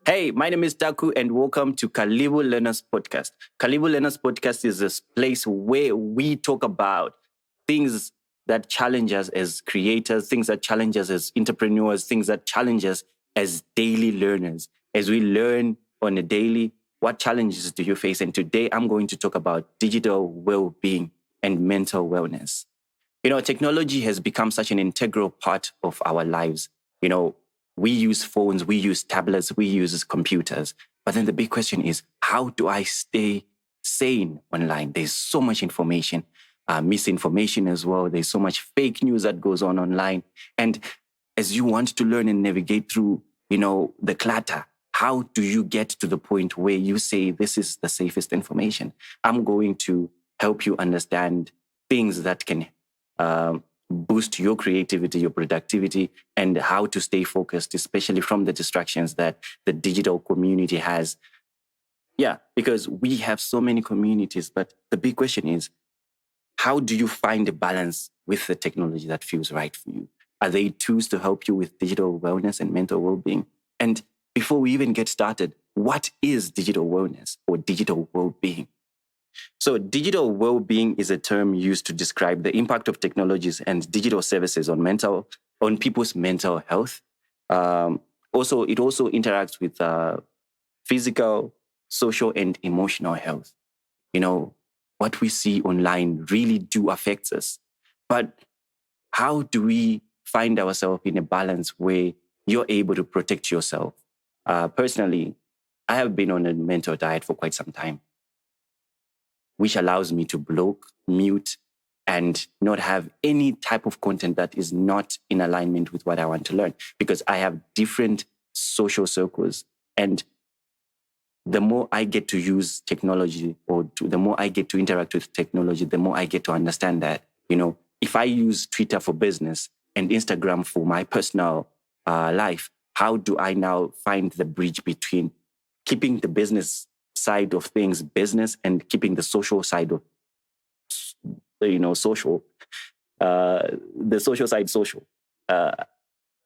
Hey, my name is Taku and welcome to Kalibu Learners Podcast. Kalibu Learners Podcast is this place where we talk about things that challenge us as creators, things that challenge us as entrepreneurs, things that challenge us as daily learners. As we learn on a daily, what challenges do you face? And today I'm going to talk about digital well-being and mental wellness. Technology has become such an integral part of our lives. We use phones, we use tablets, we use computers. But then the big question is, how do I stay sane online? There's so much information, misinformation as well. There's so much fake news that goes on online. And as you want to learn and navigate through, the clutter, how do you get to the point where you say, this is the safest information? I'm going to help you understand things that can boost your creativity, your productivity, and how to stay focused, especially from the distractions that the digital community has. Yeah, because we have so many communities, but the big question is, how do you find a balance with the technology that feels right for you? Are they tools to help you with digital wellness and mental well-being? And before we even get started, what is digital wellness or digital well-being? So digital well-being is a term used to describe the impact of technologies and digital services on people's mental health. It also interacts with physical, social, and emotional health. What we see online really do affect us. But how do we find ourselves in a balance where you're able to protect yourself? Personally, I have been on a mental diet for quite some time, which allows me to block, mute, and not have any type of content that is not in alignment with what I want to learn, because I have different social circles. And the more I get to use technology, the more I get to interact with technology, the more I get to understand that, if I use Twitter for business and Instagram for my personal life, how do I now find the bridge between keeping the business side of things business and keeping the social side of social, the social side social?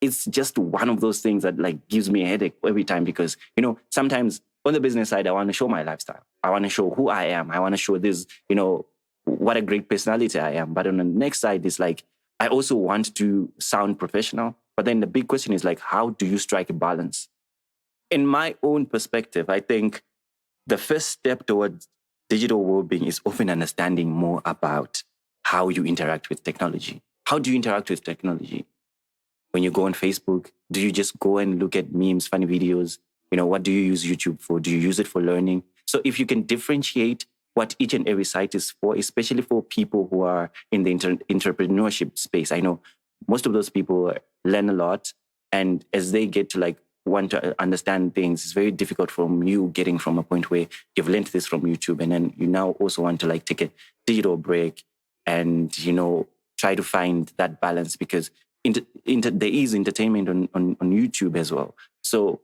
It's just one of those things that gives me a headache every time, because sometimes on the business side I want to show my lifestyle, I want to show who I am, I want to show this, what a great personality I am. But on the next side, it's like I also want to sound professional. But then the big question is how do you strike a balance? In my own perspective, I think the first step towards digital well-being is often understanding more about how you interact with technology. How do you interact with technology? When you go on Facebook, do you just go and look at memes, funny videos? What do you use YouTube for? Do you use it for learning? So if you can differentiate what each and every site is for, especially for people who are in the entrepreneurship space, I know most of those people learn a lot. And as they get to want to understand things, it's very difficult from you getting from a point where you've learned this from YouTube, and then you now also want to take a digital break and try to find that balance, because there is entertainment on YouTube as well. So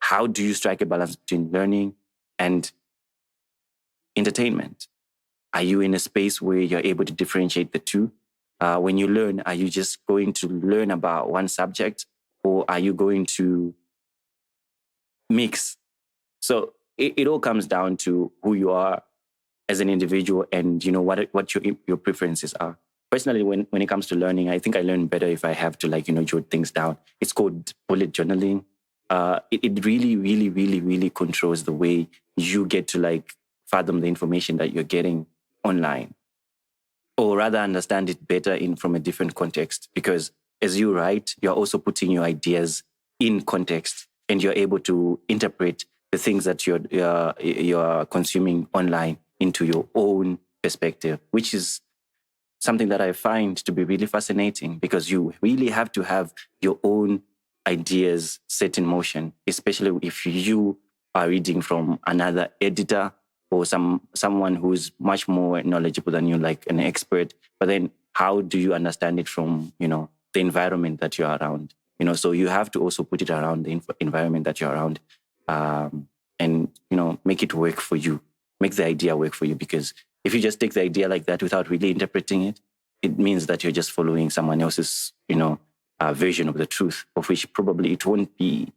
how do you strike a balance between learning and entertainment? Are you in a space where you're able to differentiate the two? When you learn, are you just going to learn about one subject, or are you going to mix? So it all comes down to who you are as an individual and what your preferences are. Personally, when it comes to learning, I think I learn better if I have to jot things down. It's called bullet journaling. It really, really, really, really controls the way you get to fathom the information that you're getting online, or rather understand it better from a different context. Because as you write, you're also putting your ideas in context, and you're able to interpret the things that you're consuming online into your own perspective, which is something that I find to be really fascinating, because you really have to have your own ideas set in motion, especially if you are reading from another editor or someone who's much more knowledgeable than you, like an expert. But then how do you understand it from, the environment that you're around? So you have to also put it around the environment that you're around, and, make it work for you, make the idea work for you. Because if you just take the idea like that without really interpreting it, it means that you're just following someone else's, version of the truth, of which probably it won't be,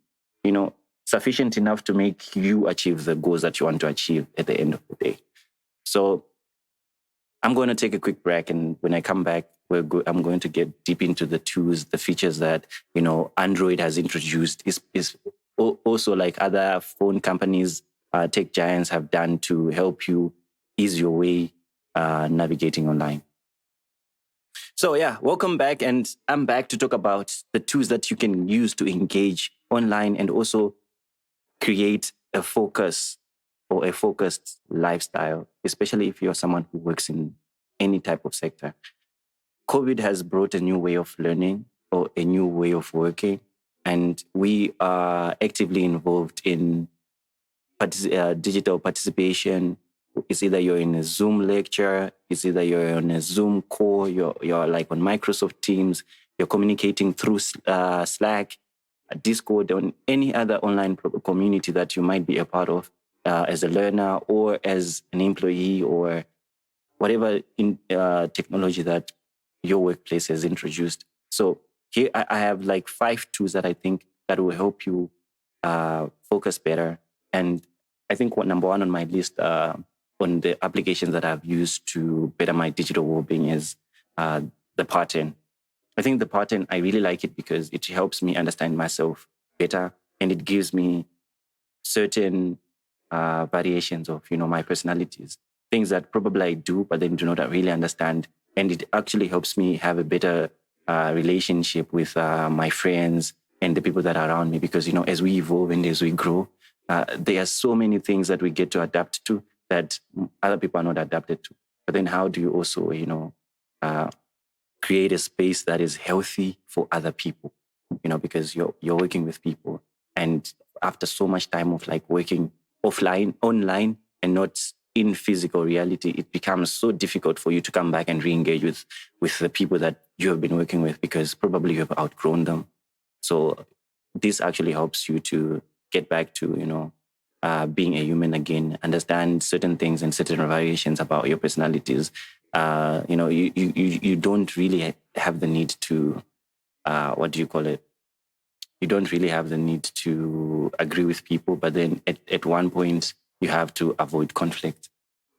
sufficient enough to make you achieve the goals that you want to achieve at the end of the day. So I'm going to take a quick break, and when I come back, I'm going to get deep into the tools, the features that Android has introduced. Is also like other phone companies, tech giants have done to help you ease your way navigating online. So yeah, welcome back, and I'm back to talk about the tools that you can use to engage online and also create a focus or a focused lifestyle, especially if you're someone who works in any type of sector. COVID has brought a new way of learning or a new way of working, and we are actively involved in digital participation. It's either you're in a Zoom lecture, it's either you're on a Zoom call, you're like on Microsoft Teams, you're communicating through Slack, Discord, on any other online community that you might be a part of as a learner or as an employee or whatever in technology that your workplace has introduced. So here I have like 5 tools that I think that will help you focus better. And I think number one on my list on the applications that I've used to better my digital well-being is the pattern. I think the pattern, I really like it because it helps me understand myself better, and it gives me certain variations of, my personalities, things that probably I do, but then do not really understand. And it actually helps me have a better relationship with my friends and the people that are around me, because, as we evolve and as we grow, there are so many things that we get to adapt to that other people are not adapted to. But then how do you also, create a space that is healthy for other people, because you're working with people. And after so much time of like working offline, online, and not in physical reality, it becomes so difficult for you to come back and re-engage with the people that you have been working with, because probably you have outgrown them. So this actually helps you to get back to, being a human again, understand certain things and certain variations about your personalities. You don't really have the need to, what do you call it? You don't really have the need to agree with people, but then at one point you have to avoid conflict.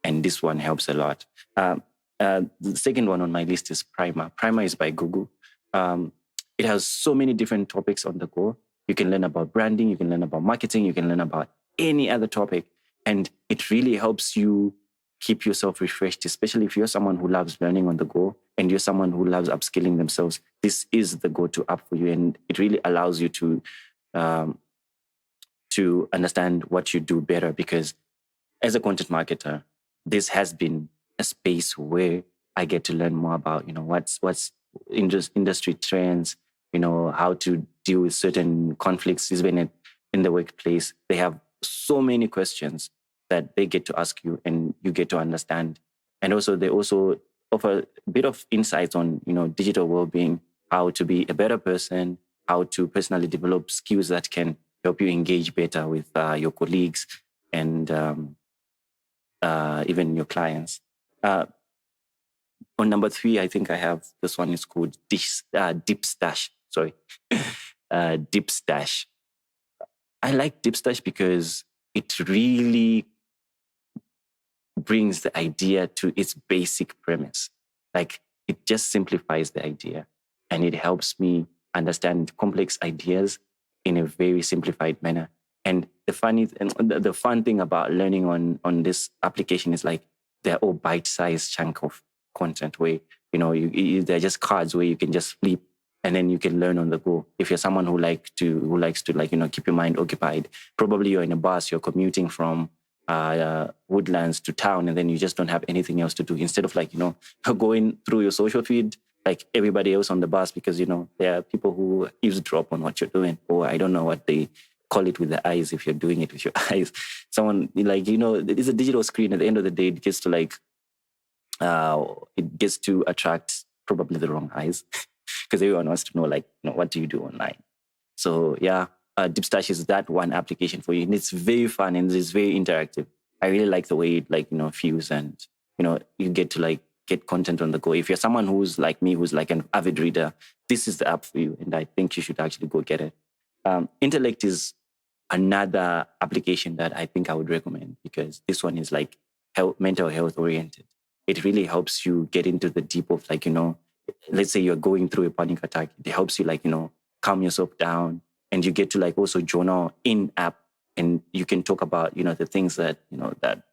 And this one helps a lot. The second one on my list is Primer. Primer is by Google. It has so many different topics on the go. You can learn about branding, you can learn about marketing, you can learn about any other topic. And it really helps you keep yourself refreshed, especially if you're someone who loves learning on the go and you're someone who loves upskilling themselves. This is the go-to app for you. And it really allows you to understand what you do better, because as a content marketer, this has been a space where I get to learn more about, what's industry trends, how to deal with certain conflicts, even in the workplace. They have so many questions that they get to ask you and you get to understand. And also, they also offer a bit of insights on, digital well-being, how to be a better person, how to personally develop skills that can help you engage better with your colleagues and even your clients. On number 3, I think I have this one. Is called Deep Stash. Sorry, Deep Stash. I like Deep Stash because it really brings the idea to its basic premise. Like, it just simplifies the idea, and it helps me understand complex ideas in a very simplified manner. And the fun thing about learning on this application is like they're all bite-sized chunk of content where they're just cards where you can just flip and then you can learn on the go. If you're someone who likes to keep your mind occupied, probably you're in a bus, you're commuting from woodlands to town, and then you just don't have anything else to do. Instead of going through your social feed like everybody else on the bus, because there are people who eavesdrop on what you're doing, or I don't know what they call it with the eyes if you're doing it with your eyes. Someone it's a digital screen. At the end of the day, it gets to attract probably the wrong eyes because everyone wants to know what do you do online. So yeah, Deep Stash is that one application for you, and it's very fun and it's very interactive. I really like the way it feels, and you get to get content on the go. If you're someone who's like me, who's like an avid reader, this is the app for you, and I think you should actually go get it. Intellect is another application that I think I would recommend, because this one is like mental health oriented. It really helps you get into the deep of like, let's say you're going through a panic attack. It helps you like, calm yourself down, and you get to like also journal in app, and you can talk about, the things that, that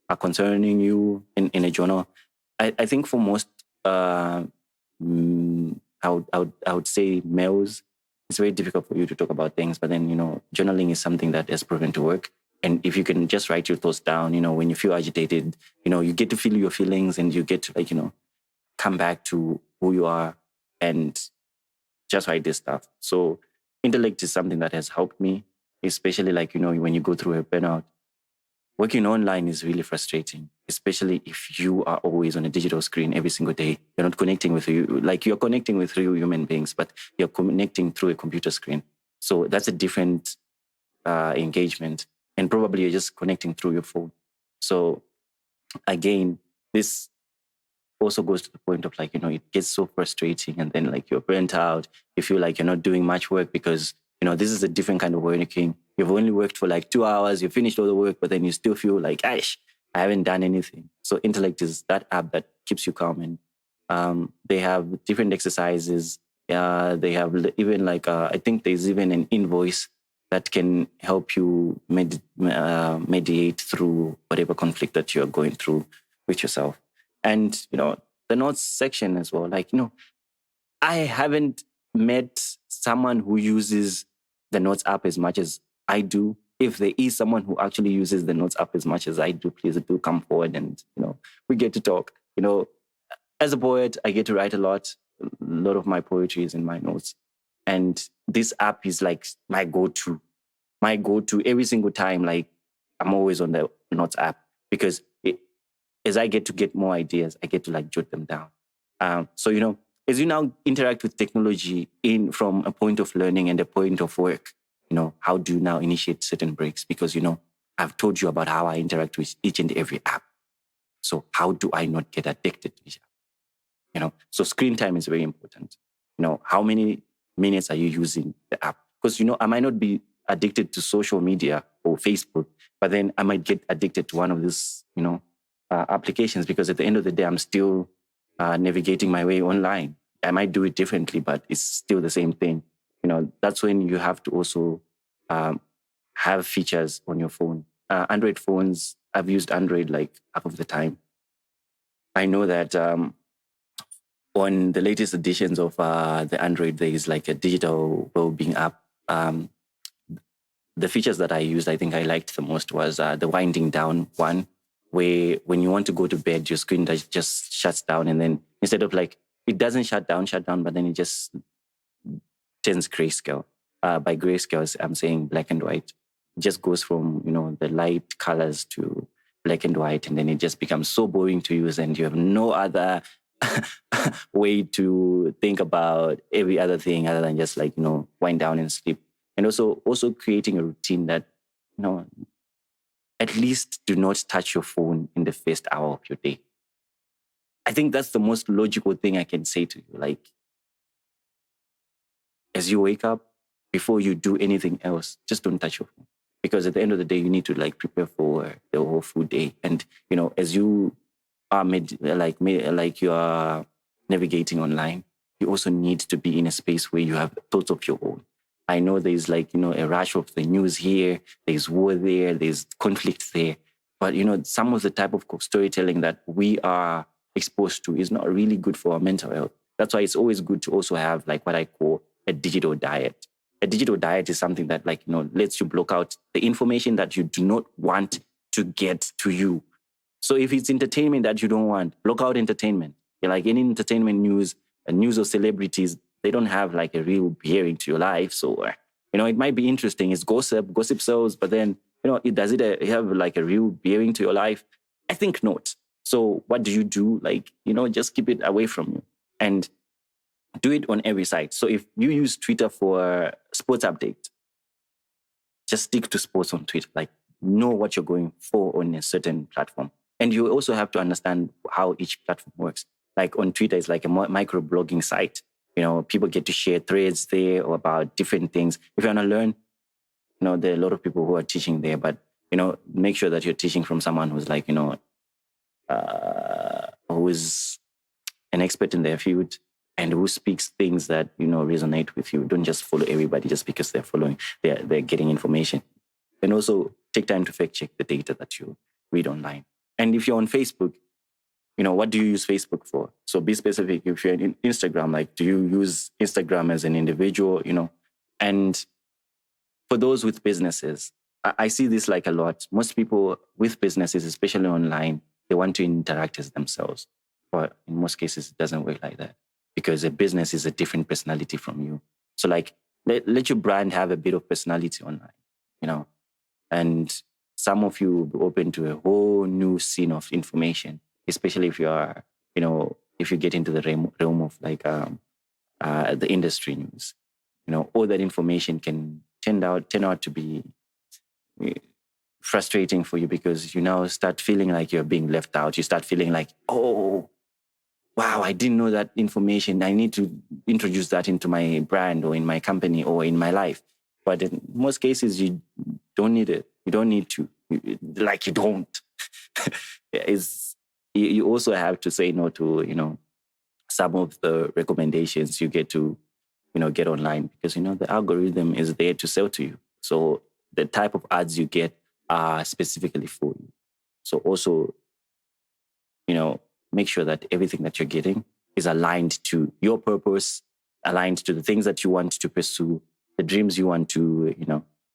are concerning you in a journal. I think for most, I would say males, it's very difficult for you to talk about things, but then, journaling is something that has proven to work. And if you can just write your thoughts down, when you feel agitated, you get to feel your feelings, and you get to like, come back to who you are and just write this stuff. So intellect is something that has helped me, especially like, when you go through a burnout. Working online is really frustrating, especially if you are always on a digital screen every single day. You're not connecting with you, like you're connecting with real human beings, but you're connecting through a computer screen. So that's a different engagement. And probably you're just connecting through your phone. So again, this also goes to the point of like, it gets so frustrating, and then like you're burnt out. You feel like you're not doing much work because, this is a different kind of working. You've only worked for like 2 hours, you finished all the work, but then you still feel like, I haven't done anything. So Intellect is that app that keeps you calm. And they have different exercises. They have even like, I think there's even an invoice that can help you mediate through whatever conflict that you're going through with yourself. And, the notes section as well. Like, I haven't met someone who uses the Notes app as much as I do. If there is someone who actually uses the Notes app as much as I do, please do come forward, and, we get to talk. As a poet, I get to write a lot. A lot of my poetry is in my notes. And this app is like my go-to every single time. Like, I'm always on the Notes app, because as I get to get more ideas, I get to like jot them down. So, as you now interact with technology from a point of learning and a point of work, how do you now initiate certain breaks? Because, I've told you about how I interact with each and every app. So how do I not get addicted to each app? So screen time is very important. How many minutes are you using the app? Because, I might not be addicted to social media or Facebook, but then I might get addicted to one of these, applications, because at the end of the day, I'm still navigating my way online. I might do it differently, but it's still the same thing. That's when you have to also have features on your phone. Android phones, I've used Android like half of the time. I know that on the latest editions of the Android, there is like a digital wellbeing app. The features that I used, I think I liked the most was the winding down one, where when you want to go to bed, your screen just shuts down, and then instead of like, it doesn't shut down, but then it just turns grayscale. By grayscale, I'm saying black and white. It just goes from, the light colors to black and white, and then it just becomes so boring to use, and you have no other way to think about every other thing other than just like, wind down and sleep. And also creating a routine that, at least do not touch your phone in the first hour of your day. I think that's the most logical thing I can say to you. Like, as you wake up, before you do anything else, just don't touch your phone. Because at the end of the day, you need to like prepare for the whole food day. And, as you are you are navigating online, you also need to be in a space where you have thoughts of your own. I know there's like, a rush of the news here, there's war there, there's conflict there. But, some of the type of storytelling that we are exposed to is not really good for our mental health. That's why it's always good to also have like what I call a digital diet. A digital diet is something that like, lets you block out the information that you do not want to get to you. So if it's entertainment that you don't want, block out entertainment. Like any entertainment news of celebrities, they don't have like a real bearing to your life. So, it might be interesting. It's gossip sells, but then, does it have like a real bearing to your life? I think not. So what do you do? Like, just keep it away from you and do it on every side. So if you use Twitter for sports update, just stick to sports on Twitter. Like, know what you're going for on a certain platform. And you also have to understand how each platform works. Like on Twitter, it's like a micro-blogging site. People get to share threads there about different things. If you want to learn, there are a lot of people who are teaching there, but, make sure that you're teaching from someone who's like, who is an expert in their field and who speaks things that, resonate with you. Don't just follow everybody just because they're getting information. And also take time to fact check the data that you read online. And if you're on Facebook, what do you use Facebook for? So be specific. If you're in Instagram, like, do you use Instagram as an individual, And for those with businesses, I see this like a lot. Most people with businesses, especially online, they want to interact as themselves. But in most cases, it doesn't work like that because a business is a different personality from you. So like, let your brand have a bit of personality online, and some of you will be open to a whole new scene of information, especially if you are, if you get into the realm of like the industry news. All that information can turn out to be frustrating for you because you now start feeling like you're being left out. You start feeling like, oh, wow, I didn't know that information. I need to introduce that into my brand or in my company or in my life. But in most cases, you don't need it. You don't need to. You don't. You also have to say no to, some of the recommendations you get to, get online because, the algorithm is there to sell to you. So the type of ads you get are specifically for you. So also, make sure that everything that you're getting is aligned to your purpose, aligned to the things that you want to pursue, the dreams you want to,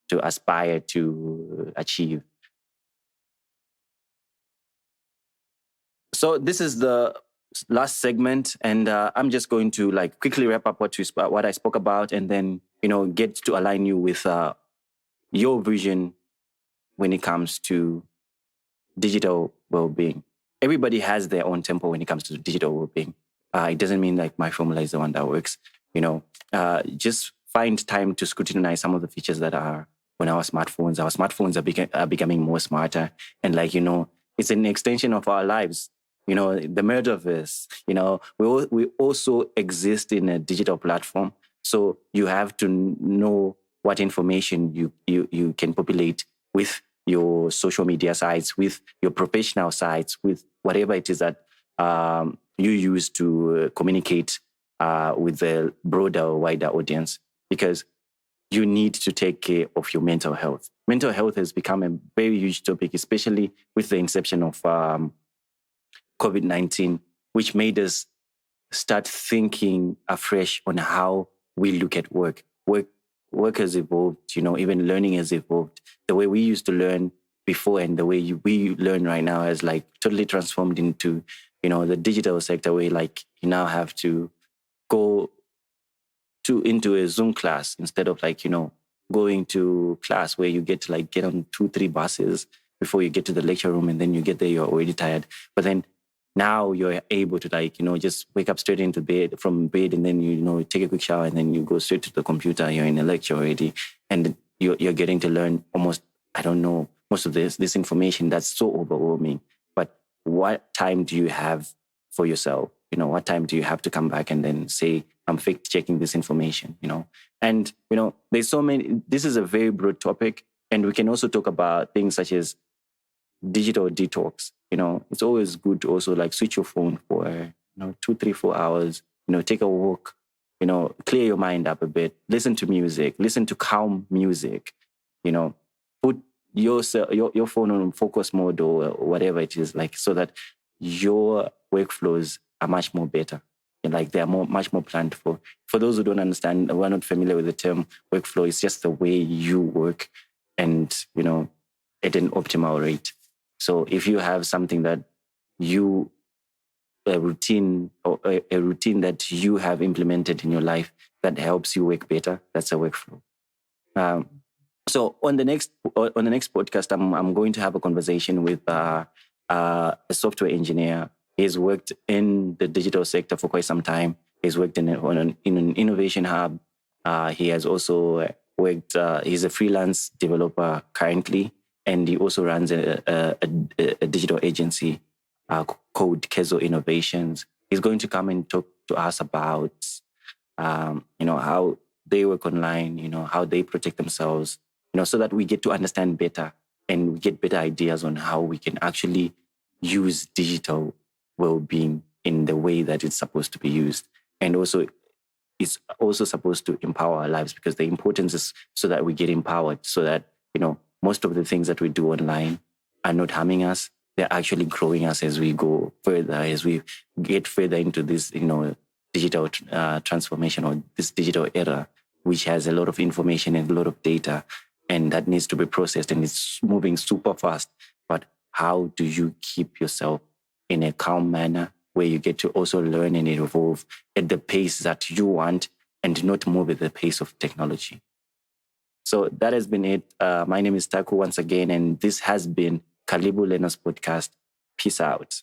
to aspire to achieve. So this is the last segment, and I'm just going to like quickly wrap up what I spoke about, and then get to align you with your vision when it comes to digital well-being. Everybody has their own tempo when it comes to digital well-being. It doesn't mean like my formula is the one that works. Just find time to scrutinize some of the features that are on our smartphones. Our smartphones are becoming more smarter, and it's an extension of our lives. The metaverse. We also exist in a digital platform, so you have to know what information you can populate with your social media sites, with your professional sites, with whatever it is that you use to communicate with the broader or wider audience, because you need to take care of your mental health. Mental health has become a very huge topic, especially with the inception of COVID-19, which made us start thinking afresh on how we look at work. Work has evolved, even learning has evolved. The way we used to learn before and the way we learn right now has like totally transformed into, the digital sector where like you now have to go into a Zoom class instead of like, going to class where you get to like get on 2-3 buses before you get to the lecture room, and then you get there, you're already tired. But then now you're able to like, just wake up straight from bed and then, take a quick shower and then you go straight to the computer. You're in a lecture already. And you're getting to learn almost, I don't know, most of this information that's so overwhelming. But what time do you have for yourself? What time do you have to come back and then say, I'm fact checking this information, And, there's so many, this is a very broad topic. And we can also talk about things such as digital detox. It's always good to also like switch your phone for 2, 3, 4 hours. Take a walk. Clear your mind up a bit. Listen to music. Listen to calm music. Put your phone on focus mode or whatever it is, like, so that your workflows are much more better. And like they are much more planned for. For those who don't understand, we're not familiar with the term workflow. It's just the way you work, and at an optimal rate. So if you have something that a routine that you have implemented in your life that helps you work better, that's a workflow. So on the next podcast, I'm going to have a conversation with a software engineer. He's worked in the digital sector for quite some time. He's worked in an innovation hub. He has also worked. He's a freelance developer currently, and he also runs a digital agency called Kezo Innovations. He's going to come and talk to us about, how they work online, how they protect themselves, so that we get to understand better and we get better ideas on how we can actually use digital well-being in the way that it's supposed to be used. And also, it's also supposed to empower our lives, because the importance is so that we get empowered, so that, most of the things that we do online are not harming us. They're actually growing us as we go further, as we get further into this, digital transformation, or this digital era, which has a lot of information and a lot of data, and that needs to be processed, and it's moving super fast. But how do you keep yourself in a calm manner where you get to also learn and evolve at the pace that you want and not move at the pace of technology? So that has been it. My name is Taku once again, and this has been Kalibu Learners Podcast. Peace out.